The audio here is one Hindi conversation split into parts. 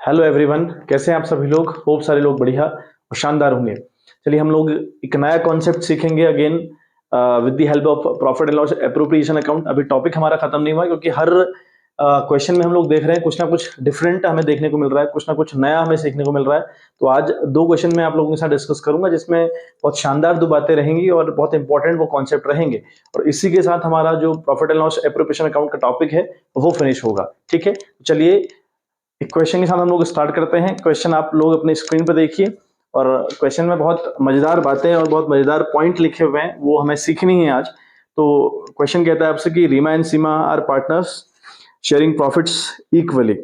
हेलो एवरीवन, कैसे हैं आप सभी लोग। होप सारे लोग बढ़िया और शानदार होंगे। चलिए हम लोग एक नया कॉन्सेप्ट सीखेंगे again with the help of profit and loss appropriation account. अभी टॉपिक हमारा खत्म नहीं हुआ क्योंकि हर क्वेश्चन में हम लोग देख रहे हैं कुछ ना कुछ डिफरेंट हमें देखने को मिल रहा है, कुछ ना कुछ नया हमें सीखने को मिल रहा है। तो आज दो क्वेश्चन मैं आप लोगों के साथ डिस्कस करूंगा जिसमें बहुत शानदार दो बातें रहेंगी और बहुत इंपॉर्टेंट वो कॉन्सेप्ट रहेंगे। और इसी के साथ हमारा जो profit and loss appropriation account का टॉपिक है वो फिनिश होगा। ठीक है, चलिए एक क्वेश्चन के साथ हम लोग स्टार्ट करते हैं। क्वेश्चन आप लोग अपने स्क्रीन पर देखिए और क्वेश्चन में बहुत मजेदार बातें और बहुत मजेदार पॉइंट लिखे हुए हैं, वो हमें सीखनी है आज। तो क्वेश्चन कहता है आपसे कि Reema and Seema are partners sharing profits equally.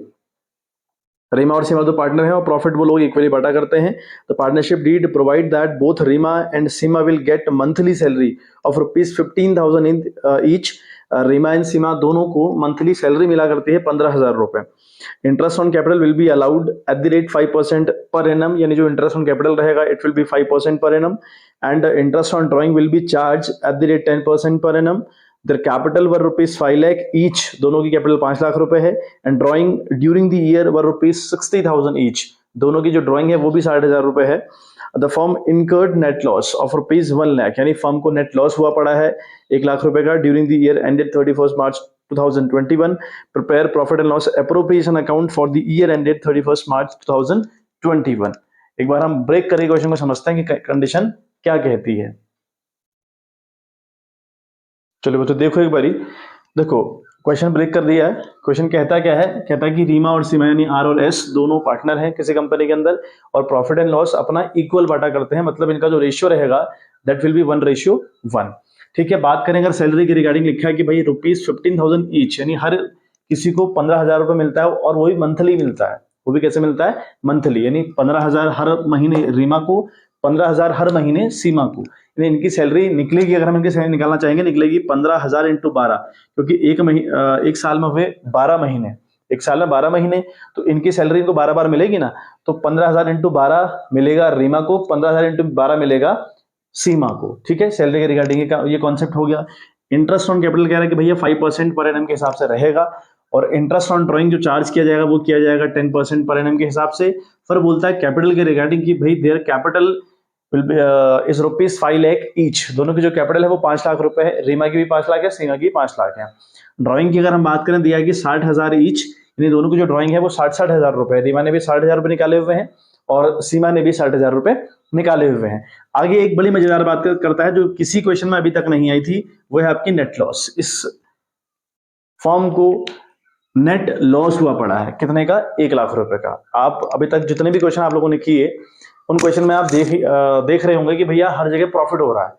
Reema और सीमा दो पार्टनर हैं और प्रॉफिट वो लोग इक्वली बांटा करते हैं। The partnership deed provide that both Reema and Seema will get monthly salary of ₹15,000 in each. Reema and Seema दोनों को मंथली सैलरी मिला करती है 15,000 रुपए। Interest on capital will be allowed at the rate 5% per annum, यानी जो इंटरेस्ट ऑन कैपिटल रहेगा it will be 5% per annum. And interest on drawing will be charge at the rate 10% per annum. Their capital were ₹5 lakh each, दोनों की कैपिटल 5 लाख रुपए है। And drawing during the year were ₹60,000 each, दोनों की जो ड्राइंग है वो भी 60,000 रुपए है। The firm incurred net loss of ₹1 lakh, यानी फर्म को नेट लॉस हुआ पड़ा है 1 लाख रुपए का during the year ended 31 March 2021. Prepare profit and loss appropriation account for the year ended 31st March 2021. एक बार हम ब्रेक करके क्वेश्चन को समझते हैं कि कंडीशन क्या कहती है। चलो तो देखो एक बारी, देखो क्वेश्चन ब्रेक कर दिया है। क्वेश्चन कहता क्या है, कहता है कि रीमा और सीमा यानी आर और एस दोनों पार्टनर हैं किसी कंपनी के अंदर और प्रॉफिट एंड लॉस अपना इक्वल बांटा करते हैं, मतलब इनका जो रेशियो रहेगा दैट विल बी 1:1। ठीक है, बात करें अगर सैलरी के रिगार्डिंग लिखा है कि भाई ₹15,000 ईच, यानी हर किसी को 15,000 रुपए मिलता है और वो भी मंथली मिलता है। वो भी कैसे मिलता है, मंथली, यानी 15,000 हर महीने रीमा को, 15,000 हर महीने सीमा को। इनकी सैलरी निकलेगी, अगर हम इनकी सैलरी निकालना चाहेंगे, निकलेगी 15,000 इंटू 12, क्योंकि एक साल में हुए 12 महीने, एक साल में 12 महीने, तो इनकी सैलरी इनको 12 बार मिलेगी ना। तो 15,000 इंटू 12 मिलेगा रीमा को, 15,000 इंटू 12 मिलेगा सीमा को। ठीक है, सैलरी के रिगार्डिंग ये कॉन्सेप्ट हो गया। इंटरेस्ट ऑन कैपिटल कह रहा है कि भैया 5% पर एनम के हिसाब से रहेगा और इंटरेस्ट ऑन ड्राइंग जो चार्ज किया जाएगा वो किया जाएगा 10% पर एनम के हिसाब से। फिर बोलता है कैपिटल के रिगार्डिंग कि भाई their capital is ₹5 lakh each, दोनों की जो कैपिटल है वो 5 लाख रुपए है। रीमा की भी 5 लाख है, सीमा की 5 लाख है। ड्राइंग की अगर हम बात करें, दिया कि 60,000 ईच, यानी दोनों की जो ड्राइंग है वो 60,000 रुपए है। रीमा ने भी 60,000 रुपए निकाले हुए हैं और सीमा ने भी 60,000 रुपए निकाले हुए हैं। आगे एक बड़ी मजेदार बात करता है जो किसी क्वेश्चन में अभी तक नहीं आई थी, वो है आपकी नेट लॉस। इस फॉर्म को नेट लॉस हुआ पड़ा है कितने का, 1 लाख रुपए का। आप अभी तक जितने भी क्वेश्चन आप लोगों ने किए उन क्वेश्चन में आप देख रहे होंगे कि भैया हर जगह प्रॉफिट हो रहा है,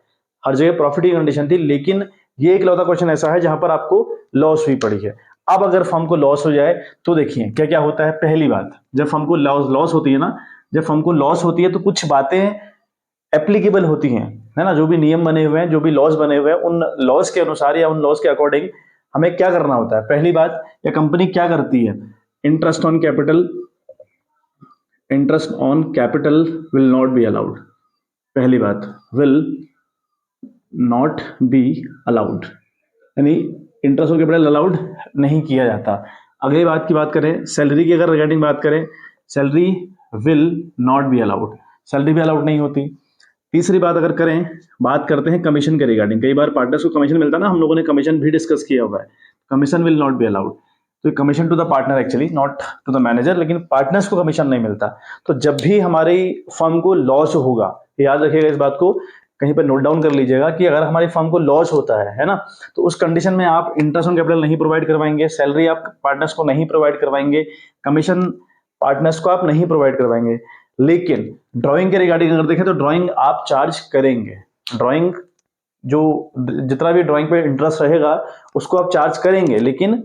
हर जगह प्रॉफिट की कंडीशन थी, लेकिन ये एक लौता क्वेश्चन ऐसा है जहां पर आपको लॉस हुई पड़ी है। अब अगर फर्म को लॉस हो जाए तो देखिए क्या क्या होता है। पहली बात, जब फर्म को लॉस होती है ना, जब फर्म को लॉस होती है तो कुछ बातें एप्लीकेबल होती हैं, है ना। जो भी नियम बने हुए हैं, जो भी लॉस बने हुए हैं, उन लॉस के अनुसार या उन लॉस के अकॉर्डिंग हमें क्या करना होता है। पहली बात, ये कंपनी क्या करती है, interest on capital, interest on capital will not be allowed. पहली बात, विल नॉट बी अलाउड, यानी इंटरेस्ट ऑन कैपिटल अलाउड नहीं किया जाता। अगली बात की बात करें, सैलरी की अगर रिगार्डिंग बात करें, salary will not be allowed, salary भी अलाउड नहीं होती। तीसरी बात अगर करें, बात करते हैं कमीशन के रिगार्डिंग। कई बार पार्टनर्स को कमीशन मिलता है ना, हम लोगों ने कमीशन भी डिस्कस किया हुआ है। Commission will not be allowed, तो commission to the partner actually, not to the manager, लेकिन पार्टनर्स को कमीशन नहीं मिलता। तो जब भी हमारी फर्म को लॉस होगा, याद रखिएगा इस बात को, कहीं पर नोट डाउन कर लीजिएगा कि अगर हमारी फर्म को लॉस होता है ना, तो उस कंडीशन में आप इंटरेस्ट ऑन कैपिटल नहीं प्रोवाइड करवाएंगे, सैलरी आप पार्टनर्स को नहीं प्रोवाइड करवाएंगे, कमीशन पार्टनर्स को आप नहीं प्रोवाइड करवाएंगे। लेकिन ड्राइंग के रिगार्डिंग अगर देखें तो ड्राइंग आप चार्ज करेंगे। ड्राइंग जो जितना भी ड्राइंग पे इंटरेस्ट रहेगा उसको आप चार्ज करेंगे, लेकिन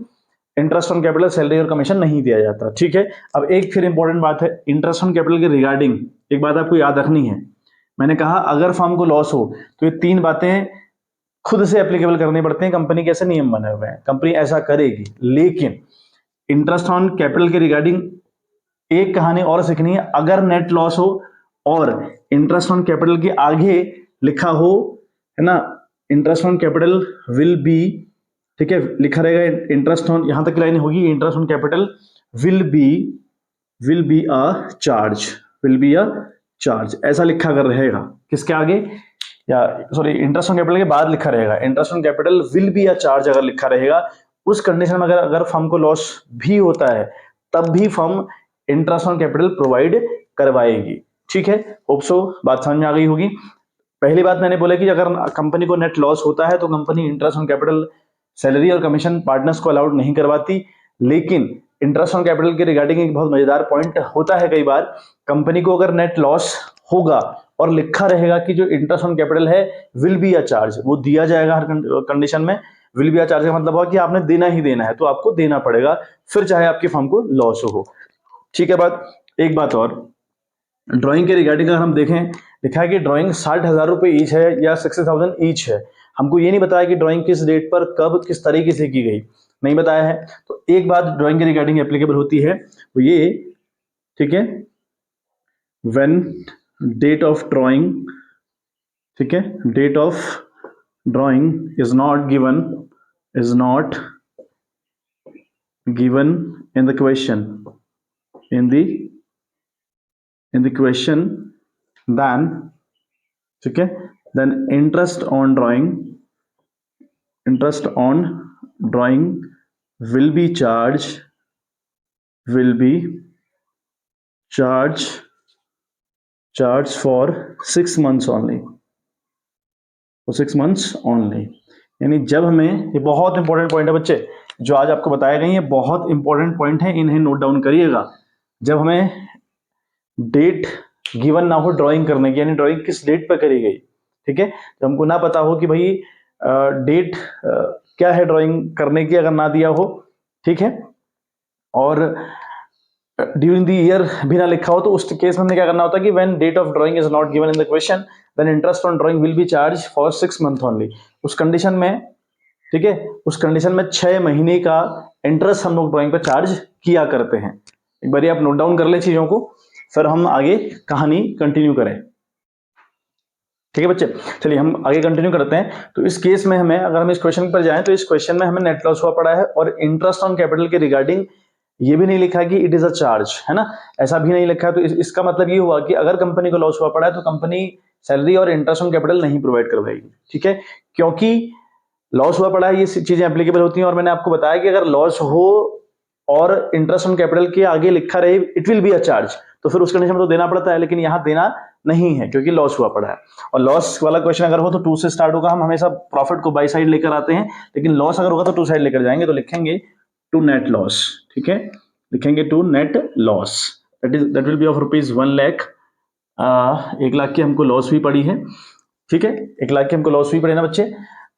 इंटरेस्ट ऑन कैपिटल, सैलरी और कमीशन नहीं दिया जाता। ठीक है, अब एक फिर इंपॉर्टेंट बात है इंटरेस्ट ऑन कैपिटल के रिगार्डिंग, एक बात आपको याद रखनी है। मैंने कहा अगर फर्म को लॉस हो तो ये 3 बातें खुद से एप्लीकेबल करनी पड़ती हैं। कंपनी के ऐसे नियम बने हुए हैं, कंपनी ऐसा करेगी। लेकिन इंटरेस्ट ऑन कैपिटल के रिगार्डिंग एक कहानी और सीखनी है, अगर नेट लॉस हो और इंटरेस्ट ऑन कैपिटल के आगे लिखा हो, है ना, interest on capital will B, ठीक है, लिखा रहेगा इंटरेस्ट ऑन, यहां तक की लाइन होगी interest on capital will B will be a charge, will be a charge, ऐसा लिखा कर रहेगा किसके आगे, या सॉरी इंटरेस्ट ऑन कैपिटल के बाद लिखा रहेगा, interest on capital will be a charge अगर लिखा रहेगा, उस कंडीशन में अगर फर्म को लॉस भी होता है तब भी firm interest on capital provide करवाएगी। ठीक है, होप सो बात समझ में आ गई होगी। पहली बात मैंने बोला कि अगर कंपनी को नेट लॉस होता है तो company interest on capital, salary और कमीशन पार्टनर्स को अलाउड नहीं करवाती, लेकिन इंटरेस्ट ऑन कैपिटल के रिगार्डिंग एक बहुत मजेदार पॉइंट होता है, कई बार कंपनी को अगर नेट लॉस होगा और लिखा रहेगा कि जो इंटरेस्ट ऑन कैपिटल है विल बी अ चार्ज, वो दिया जाएगा हर कंडीशन में। विल बी अ चार्ज का मतलब हुआ कि आपने देना ही देना है, तो आपको देना पड़ेगा, फिर चाहे आपकी फर्म को लॉस हो। ठीक है बात। एक बात और, ड्राइंग के रिगार्डिंग अगर हम देखें, लिखा है कि ड्राइंग 60,000 रुपए ईच है या 60,000 ईच है, हमको ये नहीं बताया कि ड्राइंग किस डेट पर कब किस तरीके से की गई, नहीं बताया है। तो एक बात ड्राइंग के रिगार्डिंग एप्लीकेबल होती है वो ये, ठीक है, व्हेन डेट ऑफ ड्राइंग, ठीक है, date of drawing is not given, is not given in the question, in the question, then, ठीक है, then interest on drawing will be charged, will be charged for 6 months only, for 6 months only। यानी जब हमें, ये बहुत इंपॉर्टेंट पॉइंट है बच्चे, जो आज आपको बताया गई है बहुत इंपॉर्टेंट पॉइंट है, इन्हें नोट डाउन करिएगा। जब हमें डेट गिवन ना हो ड्राइंग करने की, यानी ड्राइंग किस डेट पर करी गई, ठीक है, तो हमको ना पता हो कि भाई डेट क्या है ड्राइंग करने की, अगर ना दिया हो, ठीक है, और ड्यूरिंग द ईयर भी ना लिखा हो, तो उस केस में हमने क्या करना होता है कि when date of drawing is not given in the question, then interest on drawing will be charge for 6 month only. उस कंडीशन में, ठीक है, उस कंडीशन में 6 महीने का इंटरेस्ट हम लोग ड्राइंग पर चार्ज किया करते हैं। एक बार आप नोट डाउन कर ले चीजों को, फिर हम आगे कहानी कंटिन्यू करें। ठीक है बच्चे, चलिए हम आगे कंटिन्यू करते हैं। तो इस केस में हमें, अगर हम इस क्वेश्चन पर जाएं, तो इस क्वेश्चन में हमें नेट लॉस हुआ पड़ा है और इंटरेस्ट ऑन कैपिटल के रिगार्डिंग ये भी नहीं लिखा है कि इट इज अ चार्ज, है ना, ऐसा भी नहीं लिखा है। तो इसका मतलब ये हुआ कि अगर कंपनी को लॉस हुआ पड़ा है तो कंपनी सैलरी और इंटरेस्ट ऑन कैपिटल नहीं प्रोवाइड करवाएगी। ठीक है, क्योंकि लॉस हुआ पड़ा है, ये चीजें एप्लीकेबल होती हैं। और मैंने आपको बताया कि अगर लॉस हो और इंटरेस्ट ऑन कैपिटल के आगे लिखा रहे it will be a charge, तो फिर उस कंडीशन में तो देना पड़ता है, लेकिन यहां देना नहीं है क्योंकि लॉस हुआ पड़ा है। और लॉस वाला क्वेश्चन अगर हो तो 2 से स्टार्ट होगा, हम हमेशा प्रॉफिट को बाई साइड लेकर आते हैं, लेकिन लॉस अगर होगा तो 2 साइड लेकर जाएंगे, तो लिखेंगे टू नेट लॉस। ठीक है, लिखेंगे to net loss, that will be of ₹1,00,000। 1,00,000 की हमको लॉस भी पड़ी है। ठीक है, 1,00,000 की हमको लॉस भी पड़ी ना बच्चे,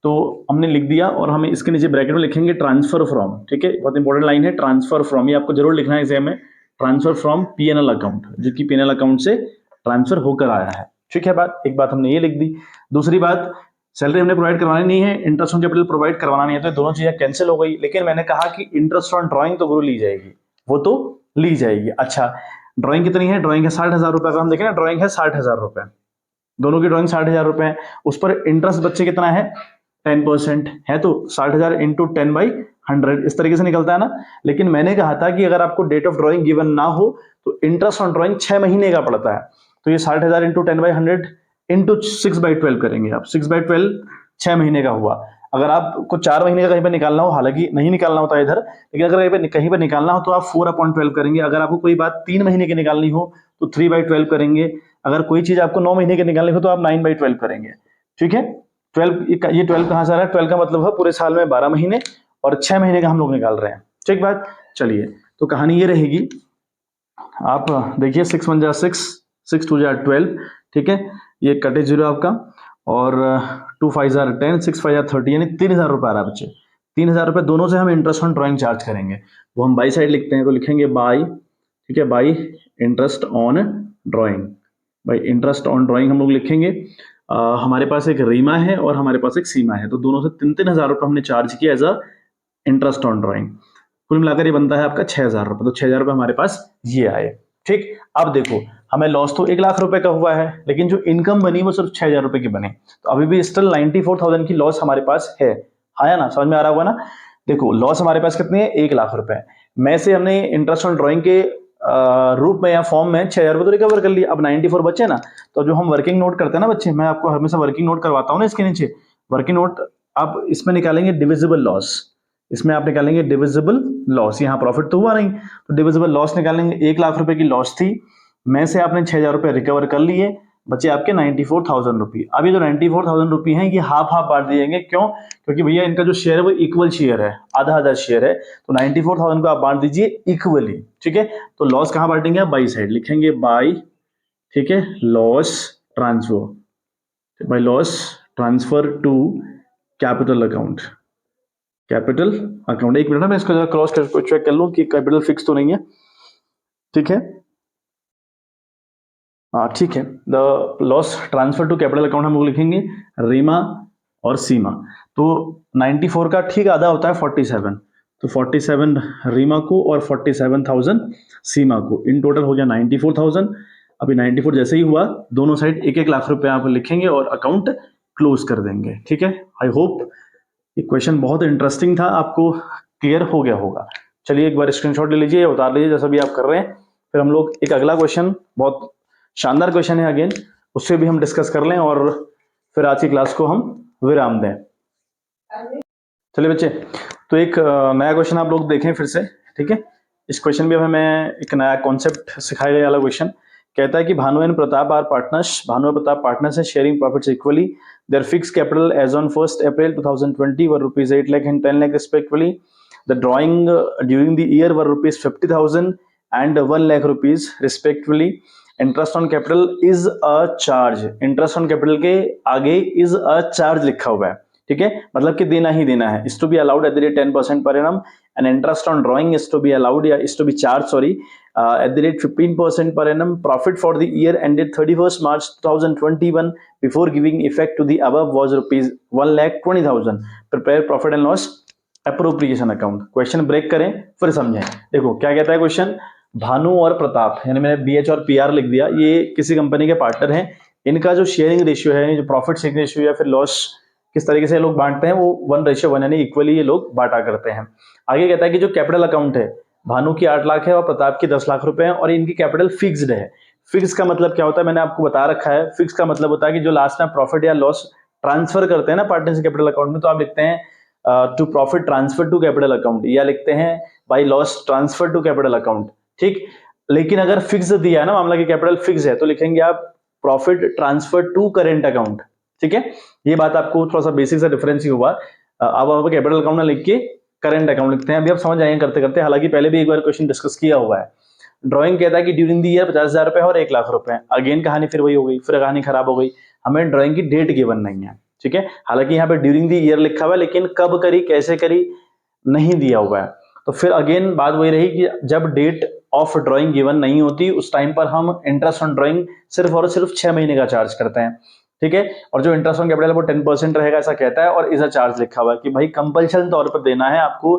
तो हमने लिख दिया। और हमें इसके नीचे ब्रैकेट में लिखेंगे ट्रांसफर फ्रॉम। ठीक है, बहुत इंपॉर्टेंट लाइन है, ट्रांसफर फ्रॉम, ये आपको जरूर लिखना है एग्जाम में, ट्रांसफर फ्रॉम पीएनएल अकाउंट, जो कि पीएनएल अकाउंट से ट्रांसफर होकर आया है। ठीक है, बात एक बात हमने ये लिख दी। दूसरी बात, सैलरी हमने प्रोवाइड करवानी नहीं है, इंटरेस्ट ऑन कैपिटल प्रोवाइड करवाना नहीं है, तो दोनों चीजें कैंसिल हो गई। लेकिन मैंने कहा कि इंटरेस्ट ऑन ड्राइंग तो गुरु ली जाएगी, वो तो ली जाएगी। अच्छा, ड्राइंग कितनी है, ड्राइंग है 60,000 रुपए। अगर हम देखें ना, ड्राइंग है 60,000 रुपए, दोनों की ड्राइंग 60,000 रुपए है, उस पर इंटरेस्ट बच्चे कितना है, 10% है, तो 60,000 इंटू 10/100 इस तरीके से निकलता है ना। लेकिन मैंने कहा था कि अगर आपको डेट ऑफ ड्राइंग गिवन ना हो तो इंटरेस्ट ऑन ड्राइंग 6 महीने का पड़ता है, तो ये 60,000 इंटू 10/100 इंटू 6/12 करेंगे आप, 6/12 6 महीने का हुआ। अगर आपको 4 महीने का कहीं पर निकालना हो, हालांकि नहीं निकालना होता इधर, लेकिन अगर कहीं पर निकालना हो तो आप 4/12 करेंगे। अगर आपको कोई बात 3 महीने की निकालनी हो तो 3/12 करेंगे। अगर कोई चीज आपको 9 महीने की निकालनी हो तो आप 9/12 करेंगे। ठीक है, 12, ये 12 कहां से आ रहा है, 12 का मतलब है पूरे साल में 12 महीने, और 6 महीने का हम लोग निकाल रहे हैं। ठीक बात, चलिए तो कहानी ये रहेगी, आप देखिए 6 1 जा 6, 6 2 जा 12, ठीक है, ये कटे जीरो आपका, और 2 5 जा 10, 6 5 जा 30, यानी 3,000 रुपए आ रहा है बच्चे। 3,000 रुपए दोनों से हम इंटरेस्ट ऑन ड्राइंग चार्ज करेंगे, वो हम बाई साइड लिखते हैं, तो लिखेंगे बाई, ठीक है, by interest on drawing, by interest on drawing हम लोग लिखेंगे। हमारे पास एक रीमा है और हमारे पास एक सीमा है, तो दोनों से 3,000 रुपए हमने चार्ज किया as a interest on drawing. कुल मिलाकर ये बनता है आपका 6,000 रुपए, तो 6,000 रुपए हमारे पास ये आए। ठीक, अब देखो हमें लॉस तो 1,00,000 रुपए का हुआ है, लेकिन जो इनकम बनी वो सिर्फ 6,000 रुपए की बनी, तो अभी भी स्टिल 94,000 की लॉस हमारे पास है। आया ना, समझ में आ रहा होगा ना। देखो लॉस हमारे पास कितनी है, 1,00,000 रुपए में से हमने इंटरेस्ट ऑन ड्राइंग के रूप में या फॉर्म में 6,000 रुपये तो रिकवर कर लिया, अब 94 बचे ना, तो जो हम वर्किंग नोट करते हैं ना बच्चे, मैं आपको हमेशा वर्किंग नोट करवाता हूँ ना इसके नीचे, वर्किंग नोट आप इसमें निकालेंगे डिविजिबल लॉस, इसमें आप निकालेंगे डिविजिबल लॉस, यहाँ प्रॉफिट तो हुआ नहीं तो डिविजिबल लॉस निकालेंगे। 1,00,000 रुपए की लॉस थी, में से आपने 6,000 रुपये रिकवर कर लिए, बचे आपके 94,000 रुपये। अब ये जो 94,000 रुपये हैं ये हाफ हाफ बांट दिएंगे, क्यों? क्योंकि भैया इनका जो शेयर है वो इक्वल शेयर है, आधा आधा शेयर है, तो 94,000 को आप बांट दीजिए इक्वली, ठीक है। तो लॉस कहाँ बांटेंगे आप? बाई साइड लिखेंगे, बाई, ठीक है, loss transfer, by loss transfer to capital account, capital account. एक मिनट मैं इसको जरा क्रॉस चेक कर लूं कि कैपिटल फिक्स तो नहीं है, ठीक है। हाँ ठीक है, the loss transfer to capital account हम लोग लिखेंगे रीमा और सीमा। तो 94 का ठीक आधा होता है 47, तो 47 रीमा को और 47,000 सीमा को, इन टोटल हो गया 94,000। अभी 94 जैसे ही हुआ दोनों साइड 1-1 लाख रुपए आप लिखेंगे और अकाउंट क्लोज कर देंगे, ठीक है। आई होप ये क्वेश्चन बहुत इंटरेस्टिंग था, आपको क्लियर हो गया होगा। चलिए एक बार स्क्रीनशॉट ले लीजिए, उतार लीजिए जैसा भी आप कर रहे हैं, फिर हम लोग एक अगला क्वेश्चन, बहुत शानदार क्वेश्चन है अगेन, उससे भी हम डिस्कस कर लें और फिर आज की क्लास को हम विराम दें। चलिए बच्चे, तो एक नया क्वेश्चन आप लोग देखें फिर से, ठीक है। इस क्वेश्चन में हमें एक नया कॉन्सेप्ट सिखाया गया वाला क्वेश्चन कहता है कि Bhanu and Pratap are partners, Bhanu और प्रताप पार्टनर्स है, sharing profits equally, their fixed capital as on 1st April 2020 were rupees 8 lakh and 10 lakh respectively, the drawing during the year were rupees 50,000 and 1 lakh rupees respectively, interest on capital is a charge, interest on capital के आगे इज अ चार्ज लिखा हुआ है, ठीक है, मतलब कि देना ही देना है, is to be allowed at the rate 10% per annum, and interest on drawing is to be allowed या is to be charge, sorry, at the rate 15% per annum, profit for the year ended 31st March 2021 before giving effect to the above was rupees 1,20,000, prepare profit and loss appropriation account। Question break करें फिर समझें। देखो क्या कहता है क्वेश्चन, भानु और प्रताप, यानी मैंने BH और PR लिख दिया, ये किसी कंपनी के पार्टनर हैं, इनका जो शेयरिंग रेशियो है, जो प्रॉफिट शेयरिंग रेशियो या फिर लॉस किस तरीके से लोग बांटते हैं, वो 1:1 यानी इक्वली ये लोग बांटा करते हैं। आगे कहता है कि जो कैपिटल अकाउंट है, भानु की 8 लाख है और प्रताप की 10 लाख रुपए हैं और इनकी कैपिटल फिक्स्ड है। फिक्स का मतलब क्या होता है, मैंने आपको बता रखा है। फिक्स का मतलब होता है कि जो लास्ट में प्रॉफिट या लॉस ट्रांसफर करते हैं ना पार्टनरशिप कैपिटल अकाउंट में, तो आप लिखते हैं to profit transfer to capital account, या लिखते हैं by loss transfer to capital account, ठीक। लेकिन अगर फिक्स दिया है ना मामला की कैपिटल फिक्स है, तो लिखेंगे आप profit transfer to current account, ठीक है। ये बात आपको थोड़ा सा बेसिक सा डिफरेंस ही हुआ। अब आप कैपिटल अकाउंट ना लिख के करंट अकाउंट लिखते हैं, अभी आप समझ आएंगे करते करते, हालांकि पहले भी एक बार क्वेश्चन डिस्कस किया हुआ है। ड्राइंग कहता है कि ड्यूरिंग द ईयर 50,000 रुपए और 1 लाख रुपए, अगेन कहानी फिर वही हो गई, फिर कहानी खराब हो गई, हमें ड्राइंग की डेट गिवन नहीं है, ठीक है। हालांकि यहाँ पे ड्यूरिंग द ईयर लिखा हुआ है, लेकिन कब करी कैसे करी नहीं दिया हुआ है, तो फिर अगेन बात वही रही कि जब डेट ऑफ ड्राइंग गिवन नहीं होती उस टाइम पर हम इंटरेस्ट ऑन ड्राइंग सिर्फ और सिर्फ 6 महीने का चार्ज करते हैं, ठीक है। और जो इंटरेस्ट ऑन कैपिटल वो 10% रहेगा ऐसा कहता है, और इस चार्ज लिखा हुआ है कि भाई कंपल्शन तौर पर देना है आपको,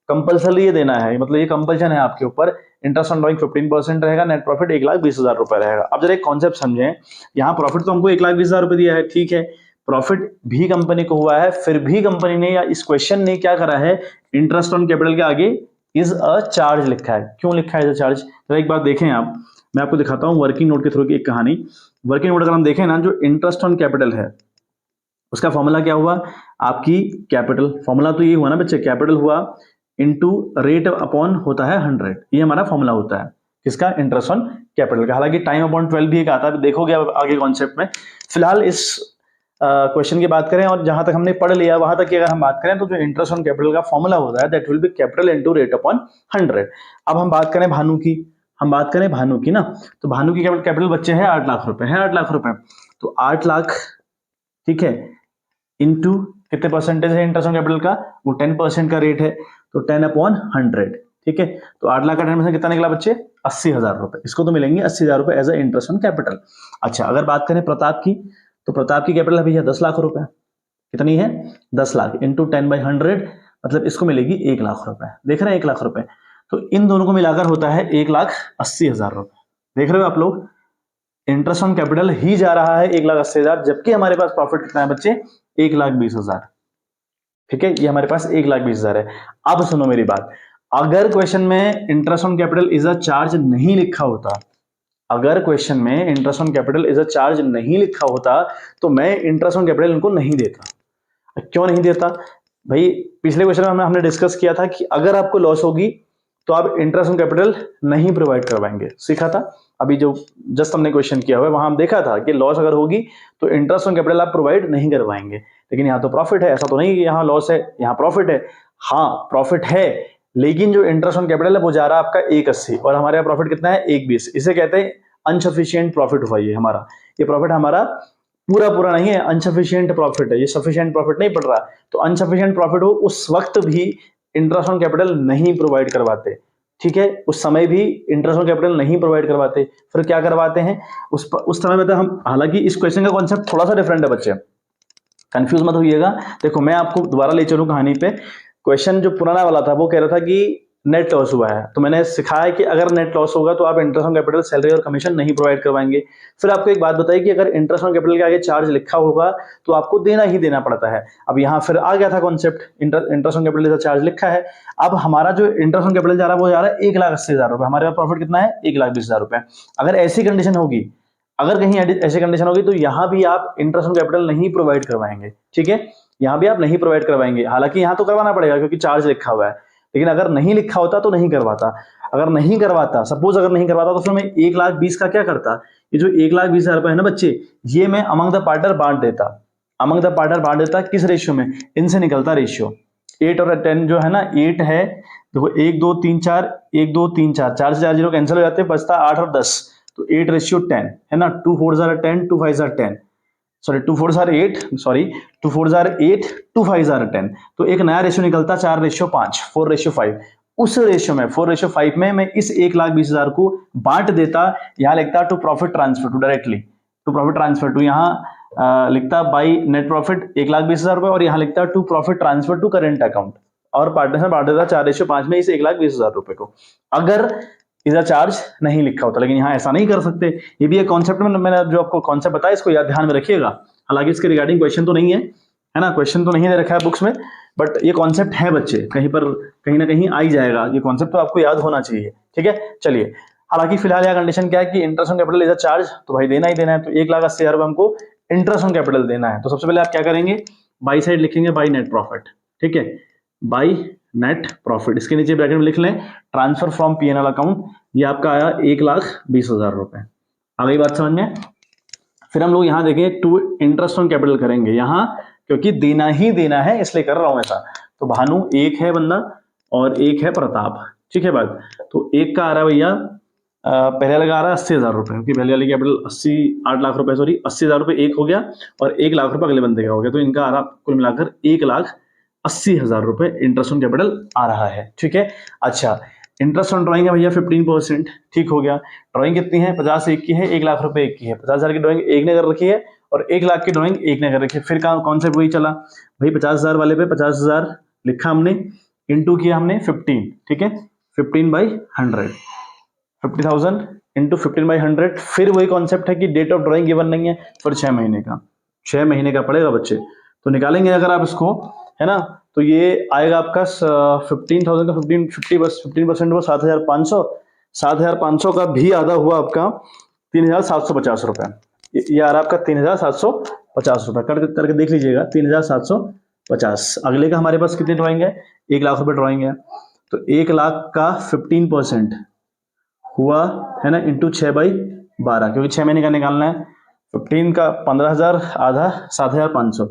कंपल्सरी ये देना है, मतलब ये कंपल्शन है आपके ऊपर। इंटरेस्ट ऑन ड्राइंग 15% रहेगा, नेट प्रॉफिट 1,20,000 रुपए रहेगा। अब जरा एक कॉन्सेप्ट समझें, यहाँ प्रॉफिट तो हमको 1,20,000 रुपए दिया है, ठीक है, प्रॉफिट भी कंपनी को हुआ है, फिर भी कंपनी ने या इस क्वेश्चन ने क्या करा है, इंटरेस्ट ऑन कैपिटल के आगे इज अ चार्ज लिखा है। क्यों लिखा है चार्ज, जरा एक बात देखें आप, मैं आपको दिखाता हूं वर्किंग नोट के थ्रू की एक कहानी। वर्किंग नोट अगर हम देखें ना, जो इंटरेस्ट ऑन कैपिटल है उसका फॉर्मूला क्या हुआ, आपकी कैपिटल, फॉर्मूला तो ये हुआ ना बच्चे, कैपिटल हुआ इनटू रेट अपॉन होता है 100, ये हमारा फॉर्मूला होता है किसका, इंटरेस्ट ऑन कैपिटल का। हालांकि टाइम अपॉन 12 भी एक आता है, देखोगे आगे कॉन्सेप्ट में। फिलहाल इस क्वेश्चन की बात करें और जहां तक हमने पढ़ लिया वहां तक की अगर हम बात करें, तो जो इंटरेस्ट ऑन कैपिटल का फॉर्मूला होता है that will B capital into rate upon 100। अब हम बात करें भानु की, ना, तो भानु की कैपिटल बच्चे हैं 8 लाख रुपए, है 8 लाख रुपए, तो 8 लाख, ठीक है, इनटू कितने परसेंटेज है इंटरेस्ट ऑन कैपिटल का, वो 10% का रेट है, तो 10/100, ठीक है। तो 8 लाख का 10% कितना निकला बच्चे, 80,000 रुपए, इसको तो मिलेंगे 80,000 रुपए as a interest on capital. अच्छा अगर बात करें प्रताप की, तो प्रताप की कैपिटल है भैया 10 लाख रुपए, कितनी है, 10 लाख इंटू 10/100, मतलब इसको मिलेगी 1 लाख रुपए, देख रहे हैं 1 लाख रुपए, तो इन दोनों को मिलाकर होता है 1,80,000 रुपए। देख रहे हो आप लोग, इंटरेस्ट ऑन कैपिटल ही जा रहा है 1,80,000, जबकि हमारे पास प्रॉफिट कितना है बच्चे, 1,20,000, ठीक है, ये हमारे पास 1,20,000 है। अब सुनो मेरी बात, अगर क्वेश्चन में interest on capital is a charge नहीं लिखा होता, अगर क्वेश्चन में interest on capital is a charge नहीं लिखा होता तो मैं इंटरेस्ट ऑन कैपिटल इनको नहीं देता। क्यों नहीं देता भाई? पिछले क्वेश्चन में हमने डिस्कस किया था कि अगर आपको लॉस होगी तो आप इंटरेस्ट ऑन कैपिटल नहीं प्रोवाइड करवाएंगे, सीखा था। अभी जो जस्ट हमने क्वेश्चन किया हुआ है वहां हम देखा था कि लॉस अगर होगी तो इंटरेस्ट ऑन कैपिटल आप प्रोवाइड नहीं करवाएंगे। लेकिन यहाँ तो प्रॉफिट है, ऐसा तो नहीं कि यहाँ लॉस है, यहाँ प्रॉफिट है। हाँ प्रॉफिट है, लेकिन जो इंटरेस्ट ऑन कैपिटल है वो जा रहा है आपका 180 और हमारे यहाँ प्रॉफिट कितना है 120। इसे कहते हैं अनसफिशियंट प्रॉफिट हुआ ये हमारा। ये प्रॉफिट हमारा पूरा पूरा नहीं है, अनसफिशियंट प्रॉफिट है, ये सफिशियंट प्रॉफिट नहीं पड़ रहा। तो अनसफिशियंट प्रॉफिट हो उस वक्त भी इंटरेस्ट ऑन कैपिटल नहीं प्रोवाइड करवाते, ठीक है, उस समय भी इंटरेस्ट ऑन कैपिटल नहीं प्रोवाइड करवाते। फिर क्या करवाते हैं उस समय में? तो हम, हालांकि इस क्वेश्चन का कॉन्सेप्ट थोड़ा सा डिफरेंट है बच्चे, कंफ्यूज मत होइएगा। देखो मैं आपको दोबारा ले चलूं कहानी पे। क्वेश्चन जो पुराना वाला था वो कह रहा था कि नेट लॉस हुआ है, तो मैंने सिखाया कि अगर नेट लॉस होगा तो आप इंटरेस्ट ऑन कैपिटल, सैलरी और कमीशन नहीं प्रोवाइड करवाएंगे। फिर आपको एक बात बताई कि अगर इंटरेस्ट ऑन कैपिटल के आगे चार्ज लिखा होगा तो आपको देना ही देना पड़ता है। अब यहाँ फिर आ गया था कॉन्सेप्ट, इंटरेस्ट ऑन कैपिटल जैसा चार्ज लिखा है। अब हमारा जो इंटरेस्ट ऑन कैपिटल जा रहा है वो जा रहा है 1,80,000 रुपए, हमारे पास प्रॉफिट कितना है 1,20,000 रुपए। अगर ऐसी कंडीशन होगी, अगर कहीं ऐसी कंडीशन होगी तो यहां भी आप इंटरेस्ट ऑन कैपिटल नहीं प्रोवाइड करवाएंगे, ठीक है, यहां भी आप नहीं प्रोवाइड करवाएंगे। हालांकि यहां तो करवाना पड़ेगा क्योंकि चार्ज लिखा हुआ है, लेकिन अगर नहीं लिखा होता तो नहीं करवाता। अगर नहीं करवाता, सपोज अगर नहीं करवाता तो फिर मैं 1,20,000 का क्या करता? ये जो 1,20,000 रुपए है ना बच्चे, ये मैं अमंग द पार्टनर बांट देता। अमंग द पार्टनर बांट देता किस रेशियो में? इनसे निकलता रेशियो 8 और 10 जो है ना, 8 है, देखो 1 2 3 4, 1 2 3 4, 4 से 4 जीरो कैंसिल हो जाते हैं, बचता 8 और 10, तो 8:10 है ना। 2 4 jar 10, 2 5 jar 10, sorry 2 4 jar 8, sorry 2 4 jar 8, 2 5 jar 10। तो एक नया रेशियो निकलता 4:5, 4:5। उस रेशियो में 4:5 में मैं इस 1,20,000 को बांट देता। यहां लिखता to profit transfer to, directly to profit transfer to, यहां लिखता बाई नेट प्रॉफिट 1,20,000 रुपए, और यहां लिखता to profit transfer to current account, और पार्टनर से बांट देता 4:5 में इस 1,20,000 रुपए को, अगर इसका चार्ज नहीं लिखा होता। लेकिन यहाँ ऐसा नहीं कर सकते। ये भी एक कॉन्सेप्ट में मैंने जो आपको कॉन्सेप्ट बताया इसको याद ध्यान में रखिएगा। हालांकि इसके रिगार्डिंग क्वेश्चन तो नहीं है ना, क्वेश्चन तो नहीं दे रखा है बुक्स में, बट ये कॉन्सेप्ट है बच्चे, कहीं पर कहीं ना कहीं आ ही जाएगा ये कॉन्सेप्ट, तो आपको याद होना चाहिए, ठीक है। चलिए, हालांकि फिलहाल यह कंडीशन क्या है कि interest on capital is a charge, तो भाई देना ही देना है। तो 1,80,000 रुपए हमको इंटरेस्ट ऑन कैपिटल देना है। तो सबसे पहले आप क्या करेंगे, बाई साइड लिखेंगे बाई नेट प्रॉफिट, ठीक है, बाई नेट प्रॉफिट। इसके नीचे ब्रैकेट में लिख लें ट्रांसफर फ्रॉम पीएनएल अकाउंट, ये आपका आया 1,20,000 रुपए। आ गई बात समझ में? फिर हम लोग यहां देखें टू इंटरेस्ट ऑन कैपिटल करेंगे यहां, क्योंकि देना ही देना है इसलिए कर रहा हूं ऐसा। तो भानु एक है बंदा और एक है प्रताप, ठीक है बात। तो एक का आ रहा है भैया, पहले लगा आ रहा है 80,000 रुपए, क्योंकि पहले वाले कैपिटल 8 लाख रुपए, सॉरी 80,000 रुपए एक हो गया और 1 लाख रुपए अगले बंदे का हो गया, तो इनका आ रहा कुल मिलाकर 1,80,000 रुपए इंटरेस्ट ऑन कैपिटल आ रहा है, ठीक है। अच्छा, इंटरेस्ट ऑन ड्राइंग है भैया 15%, ठीक हो गया। ड्राइंग कितनी है? 50 एक की है, 1 लाख रुपए एक की है। 50,000 की ड्राइंग एक ने कर रखी है और 1 लाख की ड्राइंग एक ने कर रखी है। फिर कॉन्सेप्ट वही चला भाई, 50,000 वाले पे 50,000 लिखा हमने, इंटू किया हमने 15, ठीक है, 15/100, 50,000 इंटू 15/100। फिर वही कॉन्सेप्ट है कि डेट ऑफ ड्राइंग गिवन नहीं है, फिर 6 महीने का, 6 महीने का पड़ेगा बच्चे। तो निकालेंगे अगर आप इसको, है ना, तो ये आएगा आपका 15,000 का 15% हुआ 7,500, 7,500 का भी आधा हुआ आपका 3,750 रुपए। ये आ रहा आपका 3,750 रुपए, करके देख लीजिएगा 3,750। अगले का हमारे पास कितनी ड्राइंग है? 1 लाख रुपए ड्राइंग है, तो 1 लाख का 15% हुआ, है ना, इंटू 6/12, क्योंकि 6 महीने का निकालना है। 15 का 15,000, आधा 7,500,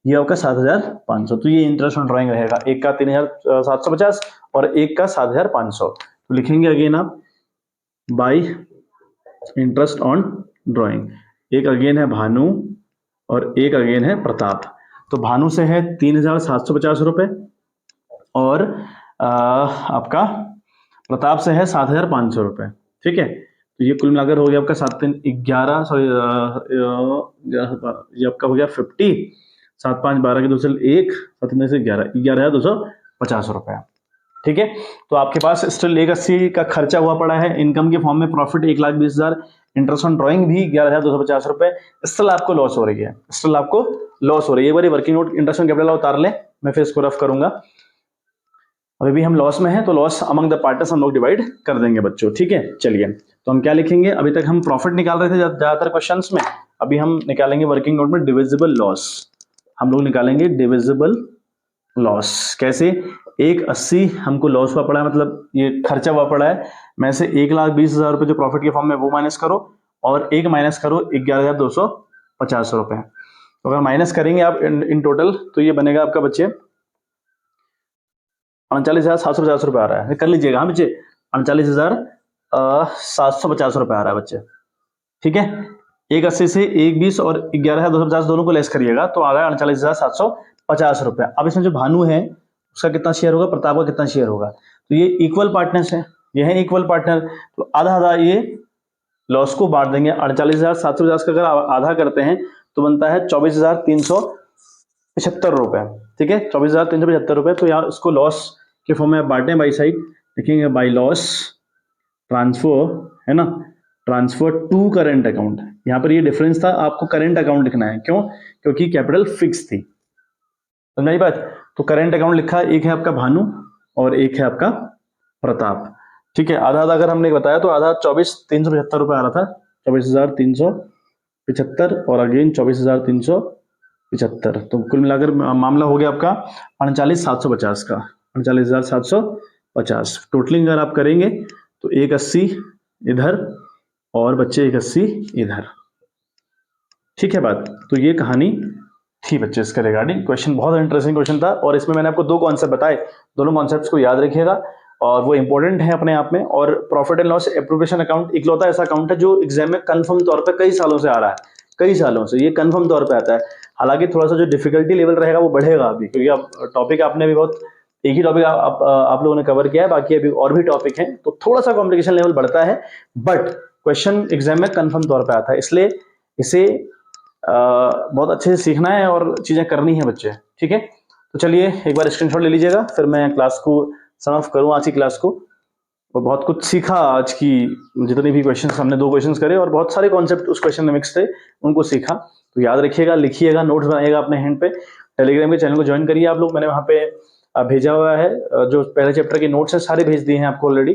ये आपका 7,500। तो ये इंटरेस्ट ऑन ड्राइंग रहेगा, एक का 3,750 और एक का 7,500। तो लिखेंगे अगेन आप बाई इंटरेस्ट ऑन ड्राइंग। एक अगेन है भानु और एक अगेन है प्रताप। तो भानु से है 3,750 रुपए और आपका प्रताप से है 7,500 रुपए, ठीक है। तो ये कुल मिलाकर हो गया आपका 7,311, सॉरी ये आपका हो गया 50, 7 5 12 के 2 से 1, 7 से 11, 11,250 रुपए, ठीक है। तो आपके पास स्टिल 1,80 का खर्चा हुआ पड़ा है इनकम के फॉर्म में, प्रॉफिट 1,20,000, इंटरेस्ट ऑन ड्राइंग भी 11,250 रुपए। स्टिल आपको लॉस हो रही है, स्टिल आपको लॉस हो रही है। एक बार working note interest on capital उतार ले, मैं फिर इसको रफ करूंगा। अभी भी हम लॉस में हैं, तो लॉस अमंग द पार्टनर्स हम लोग डिवाइड कर देंगे बच्चों, ठीक है। चलिए, तो हम क्या लिखेंगे, अभी तक हम प्रॉफिट निकाल रहे थे ज्यादातर क्वेश्चंस में, अभी हम निकालेंगे वर्किंग नोट में डिविजिबल लॉस। हम लोग निकालेंगे डिविजिबल लॉस। कैसे, 180 हमको लॉस हुआ पड़ा है, मतलब ये खर्चा हुआ पड़ा है, में से 1,20,000 रुपए जो प्रॉफिट के फॉर्म में वो माइनस करो, और एक माइनस करो 11,250 रुपए। तो अगर माइनस करेंगे आप इन टोटल, तो ये बनेगा आपका बच्चे 39,750 रुपए आ रहा है। कर लीजिएगा हाँ बच्चे, 39,750 रुपए आ रहा है बच्चे, ठीक है। 180 से 120 और 11,250 दोनों को लेस करिएगा, तो आ रहा है 39,750 रुपए। अब इसमें जो भानु है उसका कितना शेयर होगा, प्रताप का कितना शेयर होगा, तो ये इक्वल पार्टनर्स है, ये है इक्वल पार्टनर, तो आधा आधा ये लॉस को बांट देंगे। 48,750 का अगर आधा करते हैं तो बनता है 24,375 रुपए, ठीक है, 24,375 रुपए। तो यहाँ इसको लॉस के फॉर्म में बांटे बाई साइड, लिखेंगे बाई लॉस ट्रांसफर, है ना, ट्रांसफर टू करंट अकाउंट। यहाँ पर ये डिफरेंस था, आपको करंट अकाउंट लिखना है, क्यों, क्योंकि कैपिटल फिक्स थी, समझ बात। तो करंट अकाउंट लिखा, एक है आपका भानु और एक है आपका प्रताप, ठीक है। आधा आधा अगर हमने बताया तो आधा 24,375 रुपए आ रहा था, 24,375 और अगेन 24,375, तो कुल मिलाकर मामला हो गया आपका 39,750 का, 39,750। टोटलिंग अगर आप करेंगे तो 180 इधर और बच्चे 180 इधर, ठीक है बात। तो ये कहानी थी बच्चे इसके रिगार्डिंग। क्वेश्चन बहुत इंटरेस्टिंग क्वेश्चन था, और इसमें मैंने आपको दो कॉन्सेप्ट बताए, दोनों कॉन्सेप्ट्स को याद रखिएगा, और वो इंपॉर्टेंट है अपने आप में। और profit and loss appropriation account इकलौता ऐसा अकाउंट है जो एग्जाम में कंफर्म तौर पर कई सालों से आ रहा है, कई सालों से ये कंफर्म तौर पे आता है। हालांकि थोड़ा सा जो डिफिकल्टी लेवल रहेगा वो बढ़ेगा अभी, क्योंकि अब टॉपिक आपने भी बहुत, एक ही टॉपिक आप लोगों ने कवर किया है, बाकी अभी और भी टॉपिक हैं, तो थोड़ा सा कॉम्प्लिकेशन लेवल बढ़ता है, बट क्वेश्चन एग्जाम में कंफर्म तौर पे आता है, इसलिए इसे बहुत अच्छे से सीखना है और चीजें करनी है बच्चे, ठीक है। तो चलिए एक बार स्क्रीनशॉट ले लीजिएगा, फिर मैं क्लास को समाप्त करूं आज की क्लास को। और बहुत कुछ सीखा आज की, जितने भी क्वेश्चंस हमने, दो क्वेश्चंस करे और बहुत सारे कॉन्सेप्ट उस क्वेश्चन में मिक्स थे, उनको सीखा। तो याद रखिएगा, लिखिएगा, नोट्स बनाइएगा अपने हैंड पे। टेलीग्राम के चैनल को ज्वाइन करिए आप लोग, मैंने वहाँ पे भेजा हुआ है, जो पहले चैप्टर के नोट्स है सारे भेज दिए हैं आपको already,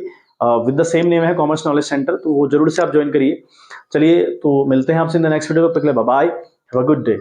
with the same name है कॉमर्स नॉलेज सेंटर, तो वो जरूर से आप ज्वाइन करिए। चलिए तो मिलते हैं आपसे इन द नेक्स्ट वीडियो, तब तक के लिए bye bye, have a good day.